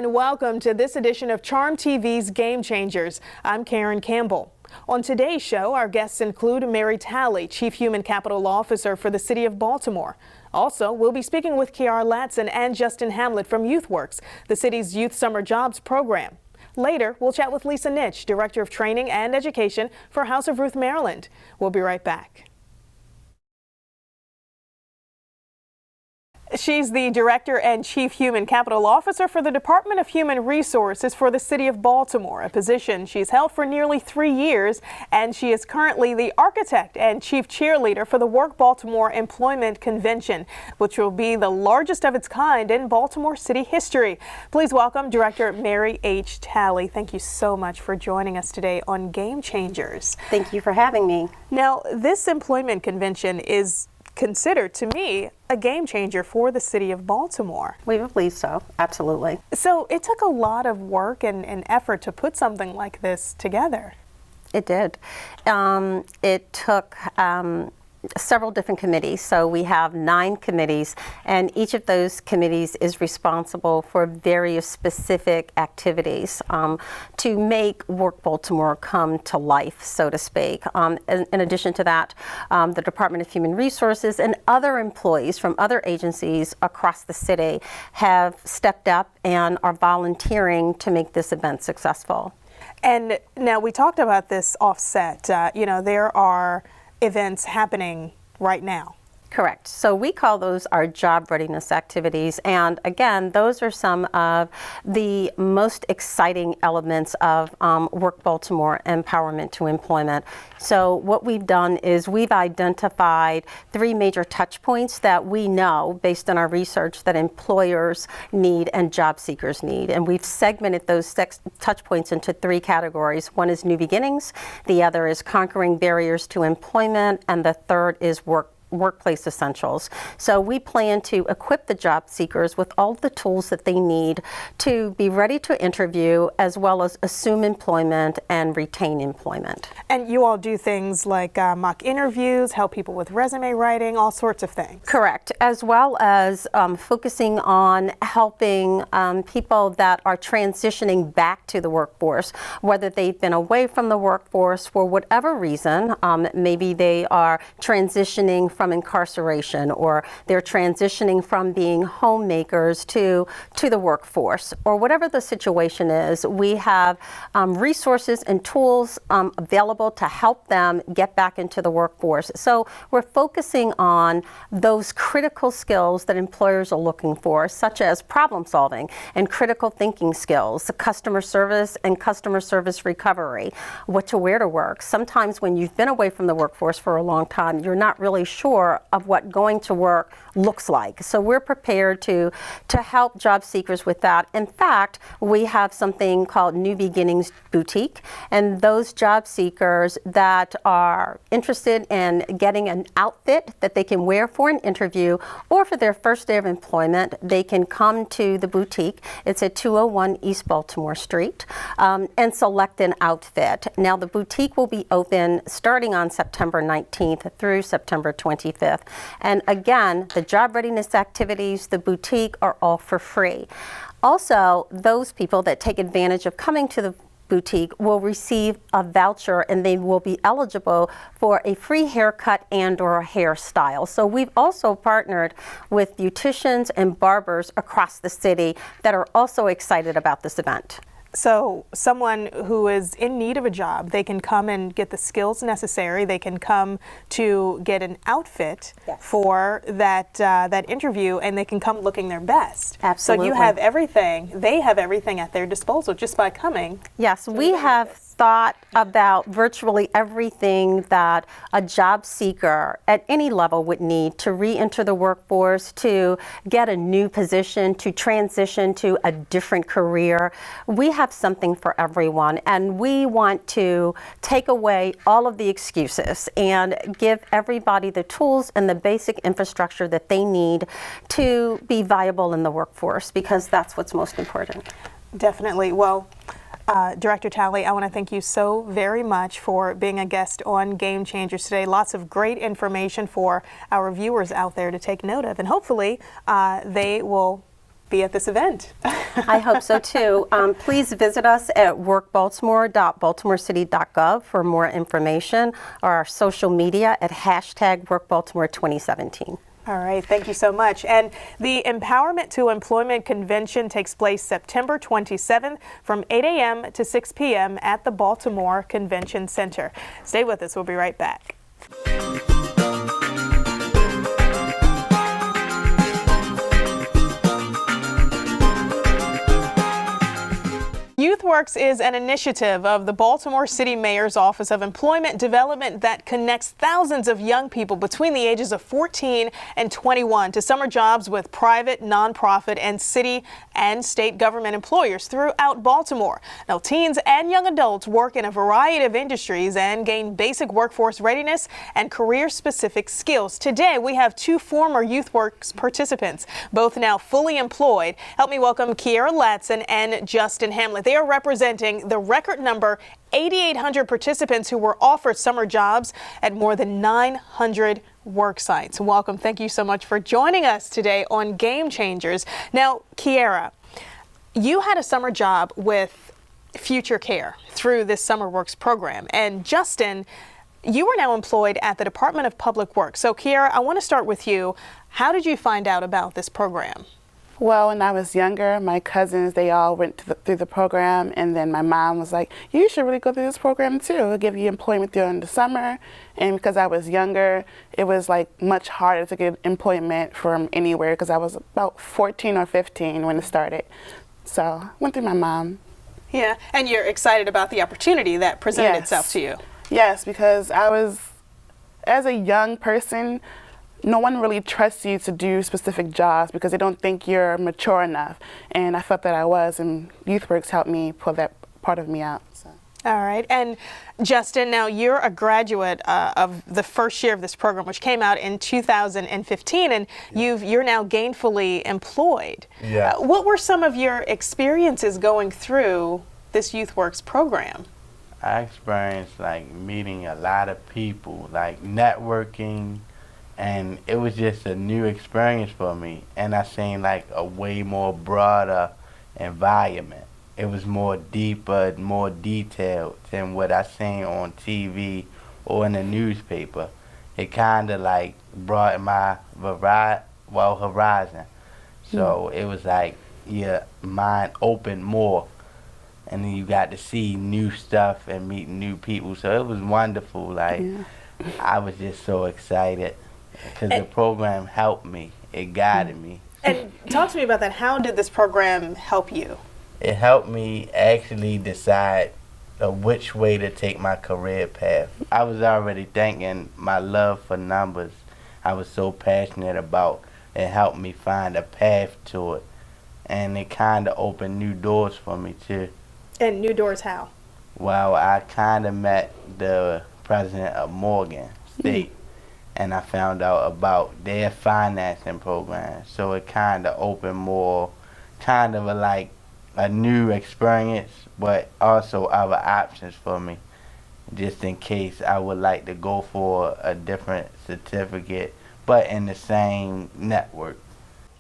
and welcome to this edition of Charm TV's Game Changers. I'm Karen Campbell. On today's show, our guests include Mary Talley, Chief Human Capital Officer for the City of Baltimore. Also, we'll be speaking with Kiara Latson and Justin Hamlet from YouthWorks, the city's Youth Summer Jobs program. Later, we'll chat with Lisa Nitsch, Director of Training and Education for House of Ruth, Maryland. We'll be right back. She's the Director and Chief Human Capital Officer for the Department of Human Resources for the City of Baltimore, a position she's held for nearly 3 years, and she is currently the Architect and Chief Cheerleader for the Work Baltimore Employment Convention, which will be the largest of its kind in Baltimore City history. Please welcome Director Mary H. Talley. Thank you so much for joining us today on Game Changers. Thank you for having me. Now, this employment convention is considered, to me, a game changer for the City of Baltimore. We believe so, absolutely. So it took a lot of work and effort to put something like this together. It did. It took several different committees. So we have 9 committees, and each of those committees is responsible for various specific activities to make Work Baltimore come to life, so to speak. In addition to that, the Department of Human Resources and other employees from other agencies across the city have stepped up and are volunteering to make this event successful. And now we talked about this offset. There are events happening right now. Correct. So we call those our job readiness activities. And again, those are some of the most exciting elements of Work Baltimore Empowerment to Employment. So what we've done is we've identified 3 major touch points that we know, based on our research, that employers need and job seekers need. And we've segmented those touch points into 3 categories. One is new beginnings, the other is conquering barriers to employment, and the third is workplace essentials. So we plan to equip the job seekers with all the tools that they need to be ready to interview, as well as assume employment and retain employment. And you all do things like mock interviews, help people with resume writing, all sorts of things. Correct, as well as focusing on helping people that are transitioning back to the workforce, whether they've been away from the workforce for whatever reason. Maybe they are transitioning from incarceration, or they're transitioning from being homemakers to the workforce, or whatever the situation is. We have resources and tools available to help them get back into the workforce. So we're focusing on those critical skills that employers are looking for, such as problem solving and critical thinking skills, customer service and customer service recovery, what to wear to work. Sometimes when you've been away from the workforce for a long time, you're not really sure of what going to work looks like. So we're prepared to help job seekers with that. In fact, we have something called New Beginnings Boutique, and those job seekers that are interested in getting an outfit that they can wear for an interview or for their first day of employment, they can come to the boutique. It's at 201 East Baltimore Street, and select an outfit. Now, the boutique will be open starting on September 19th through September 25th. And again, the job readiness activities, the boutique, are all for free. Also, those people that take advantage of coming to the boutique will receive a voucher, and they will be eligible for a free haircut and/or a hairstyle. So we've also partnered with beauticians and barbers across the city that are also excited about this event. So someone who is in need of a job, they can come and get the skills necessary. They can come to get an outfit for that interview, and they can come looking their best. Absolutely. So you have everything. They have everything at their disposal just by coming. Yes, we have thought about virtually everything that a job seeker at any level would need to re-enter the workforce, to get a new position, to transition to a different career. We have something for everyone, and we want to take away all of the excuses and give everybody the tools and the basic infrastructure that they need to be viable in the workforce, because that's what's most important. Definitely. Well, Director Talley, I want to thank you so very much for being a guest on Game Changers today. Lots of great information for our viewers out there to take note of, and hopefully they will be at this event. I hope so too. Please visit us at workbaltimore.baltimorecity.gov for more information, or our social media at #WorkBaltimore2017. All right, thank you so much. And the Empowerment to Employment Convention takes place September 27th from 8 a.m. to 6 p.m. at the Baltimore Convention Center. Stay with us, we'll be right back. YouthWorks is an initiative of the Baltimore City Mayor's Office of Employment Development that connects thousands of young people between the ages of 14 and 21 to summer jobs with private, nonprofit, and city and state government employers throughout Baltimore. Now, teens and young adults work in a variety of industries and gain basic workforce readiness and career-specific skills. Today, we have two former YouthWorks participants, both now fully employed. Help me welcome Kiera Latson and Justin Hamlet. They are representing the record number 8,800 participants who were offered summer jobs at more than 900 work sites. Welcome. Thank you so much for joining us today on Game Changers. Now, Kiera, you had a summer job with Future Care through this Summer Works program. And Justin, you are now employed at the Department of Public Works. So, Kiera, I want to start with you. How did you find out about this program? Well, when I was younger, my cousins, they all went through the program, and then my mom was like, you should really go through this program too. It'll give you employment during the summer. And because I was younger, it was like much harder to get employment from anywhere because I was about 14 or 15 when it started. So I went through my mom. Yeah, and you're excited about the opportunity that presented itself to you. Yes, because as a young person, no one really trusts you to do specific jobs because they don't think you're mature enough. And I felt that I was, and YouthWorks helped me pull that part of me out. So. All right. And Justin, now you're a graduate of the first year of this program, which came out in 2015, and you're now gainfully employed. Yeah. What were some of your experiences going through this YouthWorks program? I experienced like meeting a lot of people, like networking, and it was just a new experience for me. And I seen like a way more broader environment. It was more deeper, more detailed than what I seen on TV or in the newspaper. It kind of like broadened my horizon. So it was like your mind opened more, and then you got to see new stuff and meet new people. So it was wonderful. Like I was just so excited because the program helped me. It guided me. And talk to me about that. How did this program help you? It helped me actually decide which way to take my career path. I was already thinking my love for numbers, I was so passionate about. It helped me find a path to it. And it kind of opened new doors for me too. And new doors how? Well, I kind of met the president of Morgan State, and I found out about their financing program. So it kind of opened more, kind of a new experience, but also other options for me, just in case I would like to go for a different certificate, but in the same network.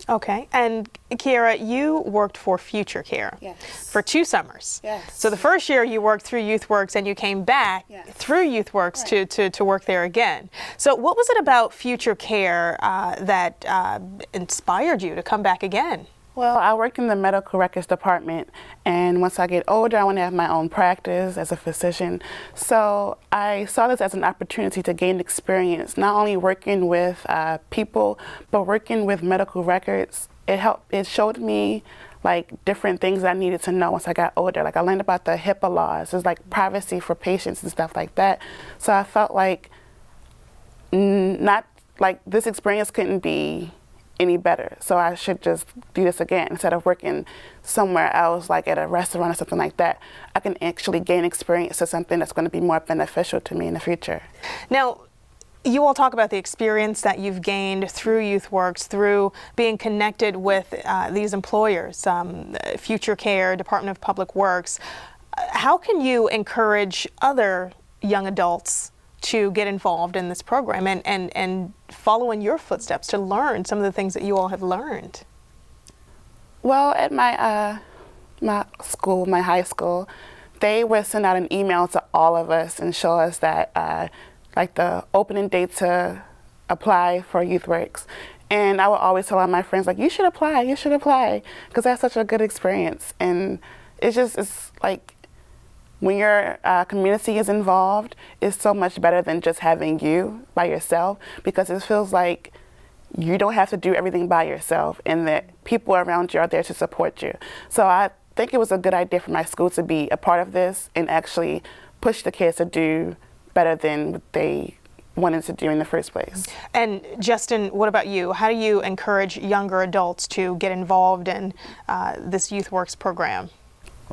Okay. And Kiera, you worked for Future Care for 2 summers. Yes. So the first year you worked through YouthWorks and you came back through YouthWorks to work there again. So what was it about Future Care that inspired you to come back again? Well, I worked in the medical records department, and once I get older, I want to have my own practice as a physician. So I saw this as an opportunity to gain experience, not only working with people, but working with medical records. It showed me like different things I needed to know once I got older. Like I learned about the HIPAA laws. There's like privacy for patients and stuff like that. So I felt like not like this experience couldn't be any better. So I should just do this again instead of working somewhere else, like at a restaurant or something like that. I can actually gain experience to something that's going to be more beneficial to me in the future. Now, you all talk about the experience that you've gained through YouthWorks, through being connected with these employers, Future Care, Department of Public Works. How can you encourage other young adults to get involved in this program and follow in your footsteps to learn some of the things that you all have learned? Well, at my school, my high school, they would send out an email to all of us and show us that like the opening date to apply for YouthWorks. And I would always tell all my friends, like, you should apply, because that's such a good experience. And it's like, when your community is involved, it's so much better than just having you by yourself, because it feels like you don't have to do everything by yourself and that people around you are there to support you. So I think it was a good idea for my school to be a part of this and actually push the kids to do better than what they wanted to do in the first place. And Justin, what about you? How do you encourage younger adults to get involved in this YouthWorks program?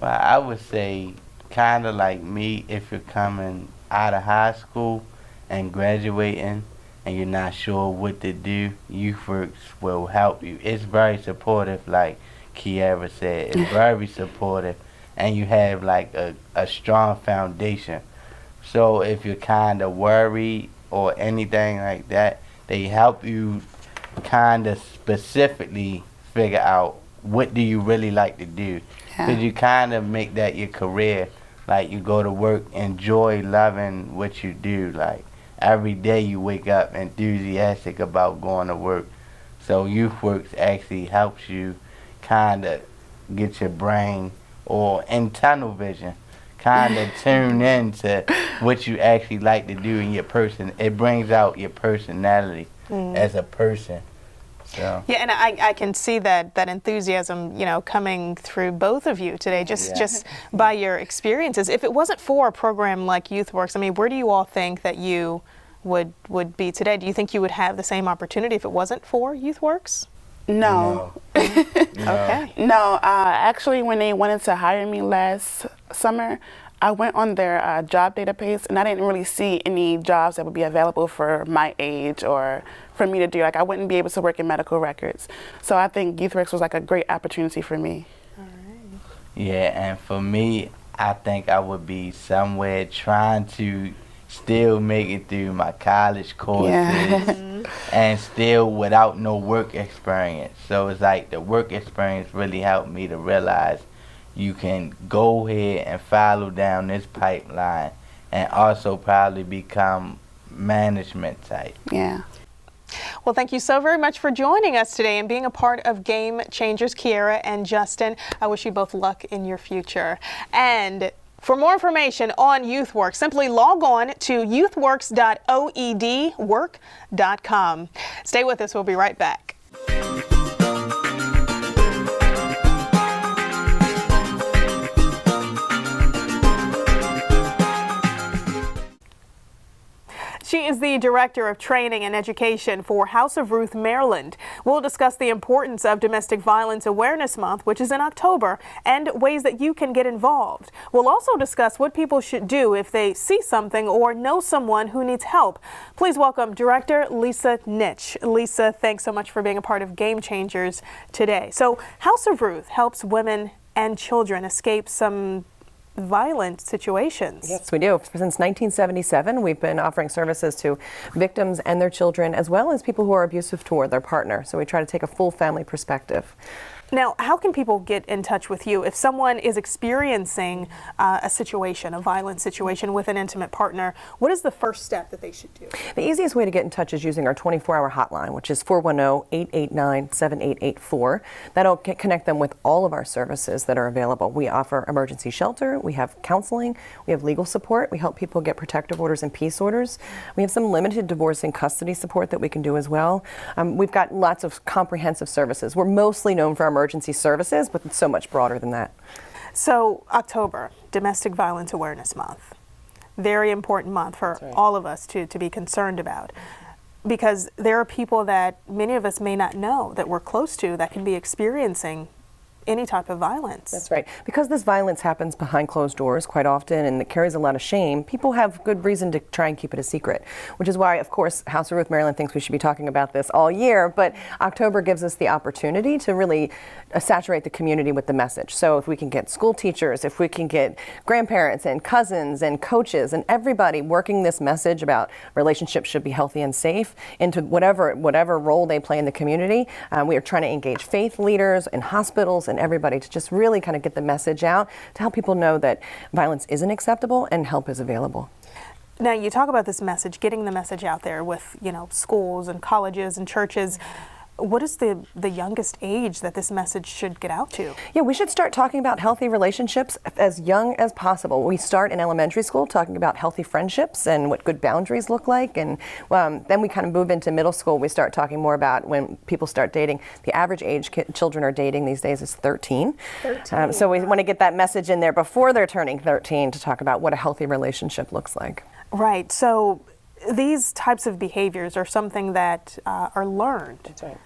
Well, I would say kind of like me, if you're coming out of high school and graduating and you're not sure what to do, YouthWorks will help you. It's very supportive, like Kiara said. It's very supportive, and you have like a strong foundation. So if you're kind of worried or anything like that, they help you kind of specifically figure out what do you really like to do. Because you kind of make that your career. Like, you go to work, enjoy loving what you do. Like, every day you wake up enthusiastic about going to work. So YouthWorks actually helps you kind of get your brain, or in tunnel vision, kind of tune into what you actually like to do in your person. It brings out your personality as a person. So. Yeah, and I can see that enthusiasm, coming through both of you today, just by your experiences. If it wasn't for a program like YouthWorks, I mean, where do you all think that you would be today? Do you think you would have the same opportunity if it wasn't for YouthWorks? No. Okay. No, actually, when they wanted to hire me last summer, I went on their job database, and I didn't really see any jobs that would be available for my age or for me to do. Like, I wouldn't be able to work in medical records. So I think YouthWorks was like a great opportunity for me. All right. Yeah, and for me, I think I would be somewhere trying to still make it through my college courses and still without no work experience. So it's like the work experience really helped me to realize you can go ahead and follow down this pipeline and also probably become management type. Yeah. Well, thank you so very much for joining us today and being a part of Game Changers, Kiara and Justin. I wish you both luck in your future. And for more information on YouthWorks, simply log on to youthworks.oedwork.com. Stay with us. We'll be right back. She is the Director of Training and Education for House of Ruth Maryland. We'll discuss the importance of Domestic Violence Awareness Month, which is in October, and ways that you can get involved. We'll also discuss what people should do if they see something or know someone who needs help. Please welcome Director Lisa Nitsch. Lisa, thanks so much for being a part of Game Changers today. So House of Ruth helps women and children escape some violent situations. Yes, we do. Since 1977, we've been offering services to victims and their children, as well as people who are abusive toward their partner. So we try to take a full family perspective. Now, how can people get in touch with you if someone is experiencing a situation, a violent situation with an intimate partner? What is the first step that they should do? The easiest way to get in touch is using our 24-hour hotline, which is 410-889-7884. That'll connect them with all of our services that are available. We offer emergency shelter, we have counseling, we have legal support, we help people get protective orders and peace orders. We have some limited divorce and custody support that we can do as well. We've got lots of comprehensive services. We're mostly known for our emergency services, but it's so much broader than that. So October, Domestic Violence Awareness Month. Very important month for all of us to be concerned about, because there are people that many of us may not know that we're close to that can be experiencing any type of violence. That's right. Because this violence happens behind closed doors quite often and it carries a lot of shame, people have good reason to try and keep it a secret, which is why, of course, House of Ruth Maryland thinks we should be talking about this all year, but October gives us the opportunity to really saturate the community with the message. So if we can get school teachers, if we can get grandparents and cousins and coaches and everybody working this message about relationships should be healthy and safe into whatever role they play in the community, we are trying to engage faith leaders and hospitals and everybody to just really kind of get the message out to help people know that violence isn't acceptable and help is available. Now, you talk about this message, getting the message out there with, schools and colleges and churches. What is the youngest age that this message should get out to? Yeah, we should start talking about healthy relationships as young as possible. We start in elementary school talking about healthy friendships and what good boundaries look like. And then we kind of move into middle school. We start talking more about when people start dating. The average age children are dating these days is 13. So we want to get that message in there before they're turning 13 to talk about what a healthy relationship looks like. Right. So these types of behaviors are something that are learned. That's right.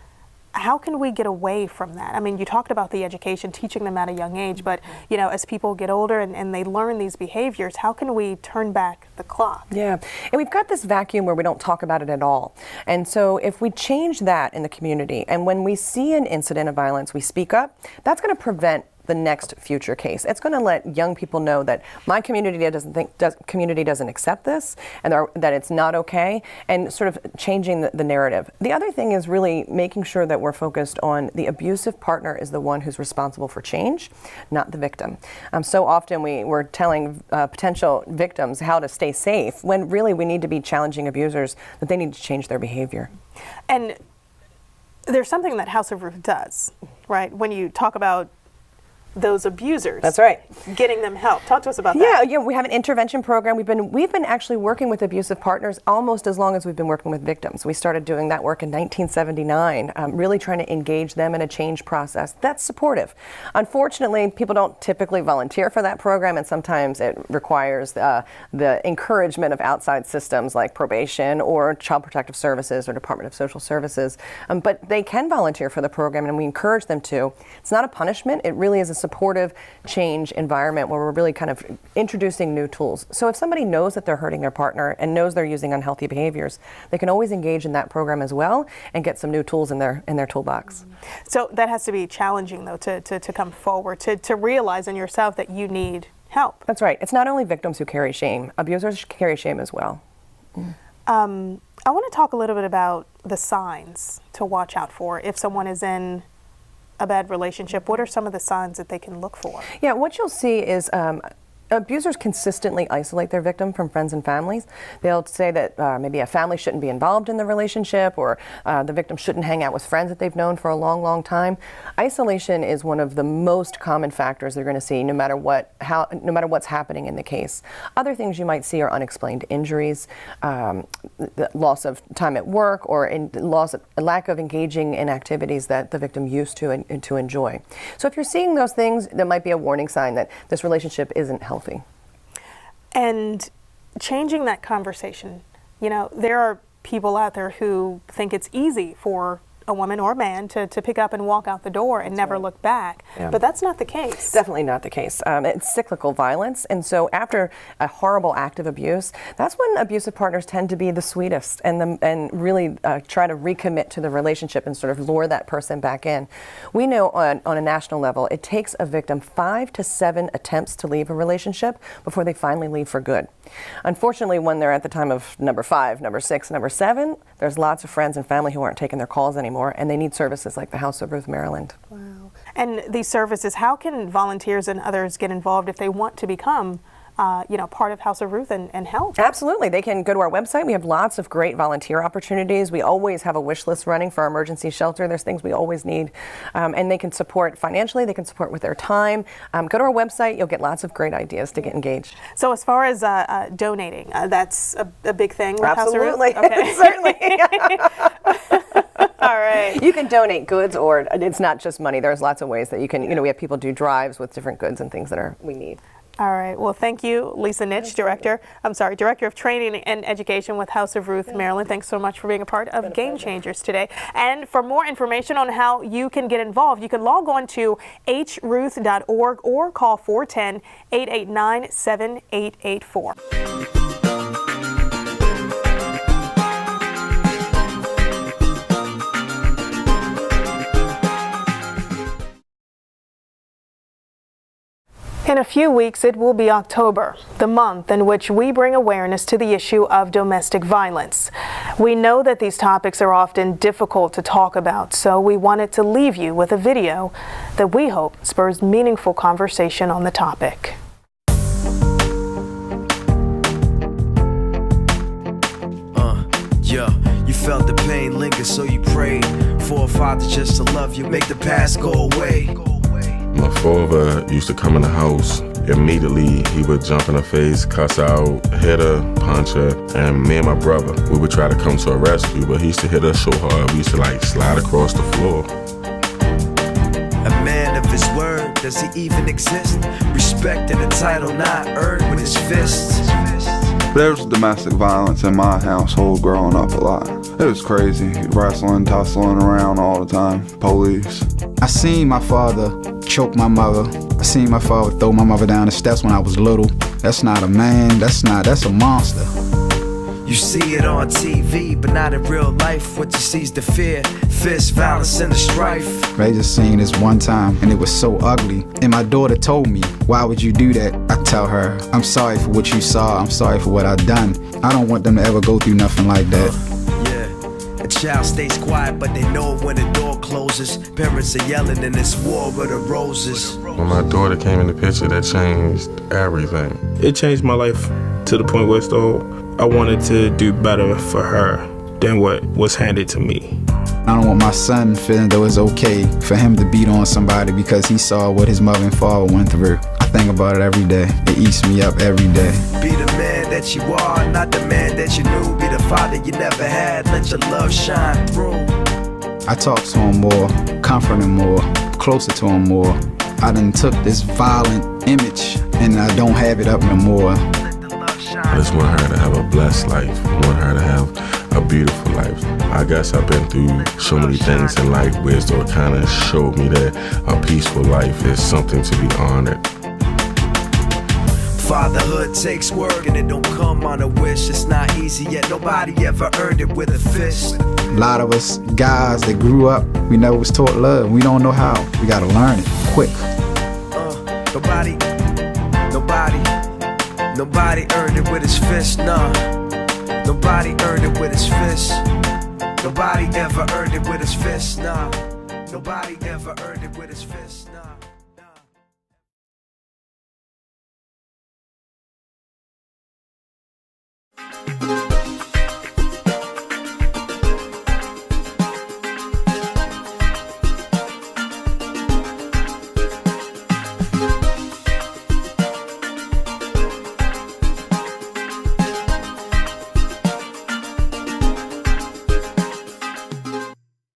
How can we get away from that? I mean, you talked about the education, teaching them at a young age, but, as people get older and they learn these behaviors, how can we turn back the clock? Yeah, and we've got this vacuum where we don't talk about it at all. And so if we change that in the community, and when we see an incident of violence, we speak up, that's going to prevent the next future case. It's going to let young people know that my community doesn't accept this, and that it's not okay, and sort of changing the narrative. The other thing is really making sure that we're focused on the abusive partner is the one who's responsible for change, not the victim. So often we're telling potential victims how to stay safe, when really we need to be challenging abusers that they need to change their behavior. And there's something that House of Ruth does, right? When you talk about those abusers. That's right. Getting them help. Talk to us about that. Yeah, we have an intervention program. We've been actually working with abusive partners almost as long as we've been working with victims. We started doing that work in 1979, really trying to engage them in a change process that's supportive. Unfortunately, people don't typically volunteer for that program, and sometimes it requires the encouragement of outside systems like probation or Child Protective Services or Department of Social Services. But they can volunteer for the program, and we encourage them to. It's not a punishment. It really is a supportive change environment where we're really kind of introducing new tools. So if somebody knows that they're hurting their partner and knows they're using unhealthy behaviors, they can always engage in that program as well and get some new tools in their toolbox. So that has to be challenging, though, to come forward, to realize in yourself that you need help. That's right. It's not only victims who carry shame. Abusers carry shame as well. I want to talk a little bit about the signs to watch out for if someone is in a bad relationship. What are some of the signs that they can look for? Yeah, what you'll see is abusers consistently isolate their victim from friends and families. They'll say that maybe a family shouldn't be involved in the relationship, or the victim shouldn't hang out with friends that they've known for a long, long time. Isolation is one of the most common factors they're going to see, no matter what's happening in the case. Other things you might see are unexplained injuries, the loss of time at work, or lack of engaging in activities that the victim used to and to enjoy. So if you're seeing those things, that might be a warning sign that this relationship isn't healthy. And changing that conversation. There are people out there who think it's easy for a woman or a man to pick up and walk out the door and never look back. Yeah. But that's not the case. Definitely not the case. It's cyclical violence. And so after a horrible act of abuse, that's when abusive partners tend to be the sweetest and really try to recommit to the relationship and sort of lure that person back in. We know on a national level, it takes a victim 5 to 7 attempts to leave a relationship before they finally leave for good. Unfortunately, when they're at the time of number 5, number 6, number 7, there's lots of friends and family who aren't taking their calls anymore, and they need services like the House of Ruth Maryland. Wow. And these services, how can volunteers and others get involved if they want to become part of House of Ruth and help? Absolutely. They can go to our website. We have lots of great volunteer opportunities. We always have a wish list running for our emergency shelter. There's things we always need. And they can support financially. They can support with their time. Go to our website. You'll get lots of great ideas to get engaged. So as far as donating, that's a big thing with Absolutely. House of Ruth? Okay. Certainly. All right. You can donate goods, or it's not just money. There's lots of ways that you can, we have people do drives with different goods and things that we need. All right. Well, thank you, Lisa Nitsch, Director of Training and Education with House of Ruth, Maryland. Thanks so much for being a part of Game Changers today. And for more information on how you can get involved, you can log on to hruth.org or call 410-889-7884. In a few weeks, it will be October, the month in which we bring awareness to the issue of domestic violence. We know that these topics are often difficult to talk about, so we wanted to leave you with a video that we hope spurs meaningful conversation on the topic. You felt the pain linger, so you prayed for a father just to love you, make the past go away. My father used to come in the house. Immediately, he would jump in her face, cuss out, hit her, punch her, and me and my brother, we would try to come to a rescue, but he used to hit us so hard, we used to slide across the floor. A man of his word, does he even exist? Respect and a title not earned with his fists. There was domestic violence in my household growing up a lot. It was crazy, wrestling, tussling around all the time, police. I seen my father choke my mother. I seen my father throw my mother down the steps when I was little. That's not a man, that's a monster. You see it on TV, but not in real life. What you see is the fear, fist, violence, and the strife. I just seen this one time, and it was so ugly. And my daughter told me, why would you do that? I tell her, I'm sorry for what you saw, I'm sorry for what I've done. I don't want them to ever go through nothing like that. A child stays quiet, but they know when the door closes. Parents are yelling in this war of the roses. When my daughter came in the picture, that changed everything. It changed my life to the point where I wanted to do better for her than what was handed to me. I don't want my son feeling though it's okay for him to beat on somebody because he saw what his mother and father went through. I think about it every day. It eats me up every day. Be the man that you are, not the man that you knew. Be the father you never had. Let your love shine through. I talk to him more, comfort him more, closer to him more. I done took this violent image and I don't have it up no more. I just want her to have a blessed life. I want her to have a beautiful life. I guess I've been through so many things in life where it kind of showed me that a peaceful life is something to be honored. Fatherhood takes work and it don't come on a wish. It's not easy yet, nobody ever earned it with a fist. A lot of us guys that grew up, we never was taught love. We don't know how. We gotta learn it quick. Nobody earned it with his fist, nah. Nobody earned it with his fist. Nobody ever earned it with his fist, nah. Nobody ever earned it with his fist, nah.